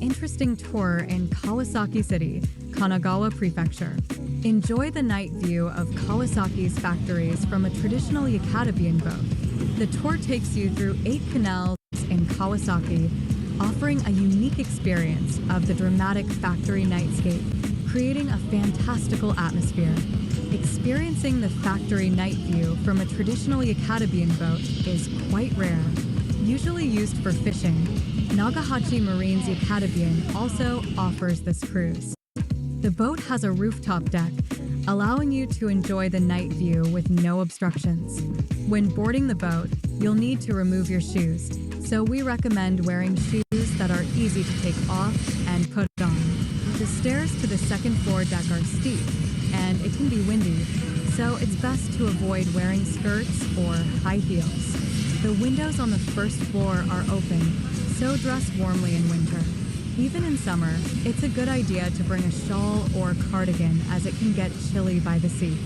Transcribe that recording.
interesting tour in Kawasaki City, Kanagawa Prefecture. Enjoy the night view of Kawasaki's factories from a traditional Yakatabian boat. The tour takes you through 8 canals in Kawasaki, offering a unique experience of the dramatic factory nightscape, creating a fantastical atmosphere. Experiencing the factory night view from a traditional Yakatabian boat is quite rare. Usually used for fishing, Nagahachi Marine's Yakatabian also offers this cruise. The boat has a rooftop deck, allowing you to enjoy the night view with no obstructions. When boarding the boat, you'll need to remove your shoes, so we recommend wearing shoes that are easy to take off and put on. The stairs to the second floor deck are steep, and it can be windy, so it's best to avoid wearing skirts or high heels. The windows on the first floor are open, so dress warmly in winter. Even in summer, it's a good idea to bring a shawl or cardigan as it can get chilly by the sea.